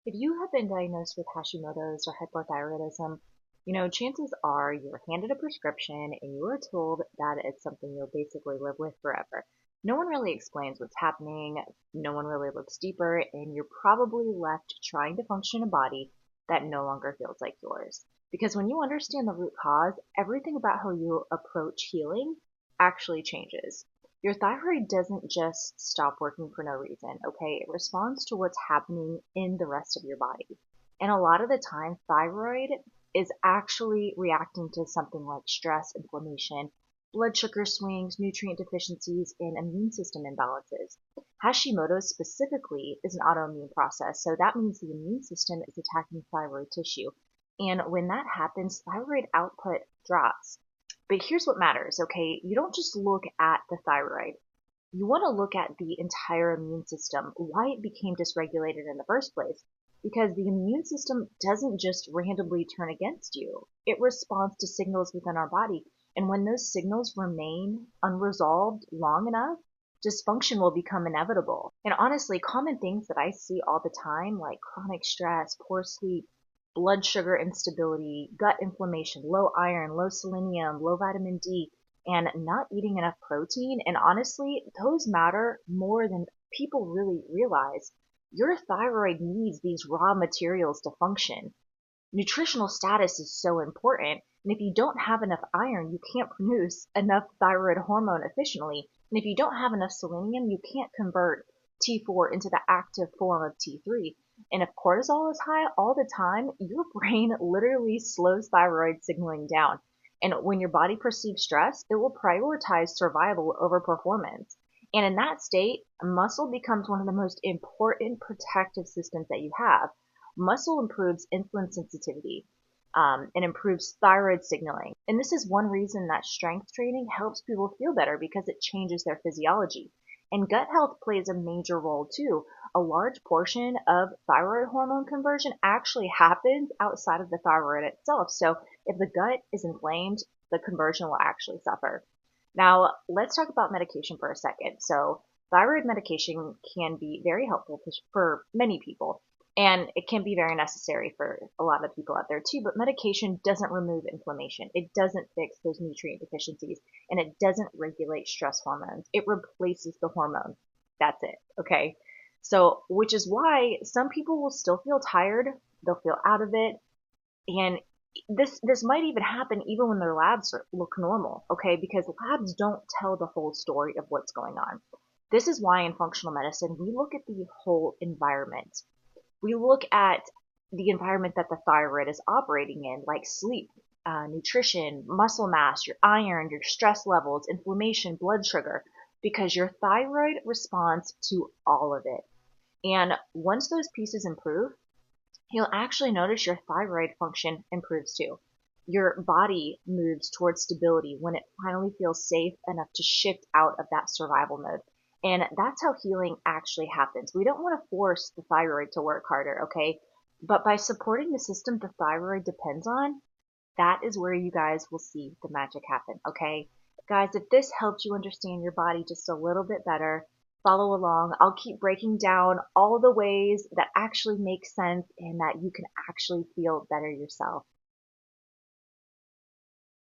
If you have been diagnosed with Hashimoto's or hypothyroidism, chances are you're handed a prescription and you are told that it's something you'll basically live with forever. No one really explains what's happening, no one really looks deeper, and you're probably left trying to function in a body that no longer feels like yours. Because when you understand the root cause, everything about how you approach healing actually changes. Your thyroid doesn't just stop working for no reason, okay? It responds to what's happening in the rest of your body. And a lot of the time, thyroid is actually reacting to something like stress, inflammation, blood sugar swings, nutrient deficiencies, and immune system imbalances. Hashimoto's specifically is an autoimmune process, so that means the immune system is attacking thyroid tissue. And when that happens, thyroid output drops. But here's what matters, okay? You don't just look at the thyroid. You want to look at the entire immune system, why it became dysregulated in the first place. Because the immune system doesn't just randomly turn against you. It responds to signals within our body. And when those signals remain unresolved long enough, dysfunction will become inevitable. And honestly, common things that I see all the time, like chronic stress, poor sleep, blood sugar instability, gut inflammation, low iron, low selenium, low vitamin D, and not eating enough protein. And honestly, those matter more than people really realize. Your thyroid needs these raw materials to function. Nutritional status is so important. And if you don't have enough iron, you can't produce enough thyroid hormone efficiently. And if you don't have enough selenium, you can't convert T4 into the active form of T3. And if cortisol is high all the time, your brain literally slows thyroid signaling down. And when your body perceives stress, it will prioritize survival over performance. And in that state, muscle becomes one of the most important protective systems that you have. Muscle improves insulin sensitivity and improves thyroid signaling. And this is one reason that strength training helps people feel better because it changes their physiology. And gut health plays a major role too. A large portion of thyroid hormone conversion actually happens outside of the thyroid itself. So if the gut is inflamed, the conversion will actually suffer. Now, let's talk about medication for a second. So, thyroid medication can be very helpful for many people, and it can be very necessary for a lot of people out there too. But medication doesn't remove inflammation, it doesn't fix those nutrient deficiencies, and it doesn't regulate stress hormones. It replaces the hormone. That's it, okay? So, which is why some people will still feel tired, they'll feel out of it, and this might even happen even when their labs look normal, okay? Because labs don't tell the whole story of what's going on. This is why in functional medicine we look at the whole environment. We look at the environment that the thyroid is operating in, like sleep, nutrition, muscle mass, your iron, your stress levels, inflammation, blood sugar, because your thyroid responds to all of it. And once those pieces improve, you'll actually notice your thyroid function improves too. Your body moves towards stability when it finally feels safe enough to shift out of that survival mode. And that's how healing actually happens. We don't want to force the thyroid to work harder, okay? But by supporting the system the thyroid depends on, that is where you guys will see the magic happen, okay? Guys, if this helped you understand your body just a little bit better, follow along. I'll keep breaking down all the ways that actually make sense and that you can actually feel better yourself.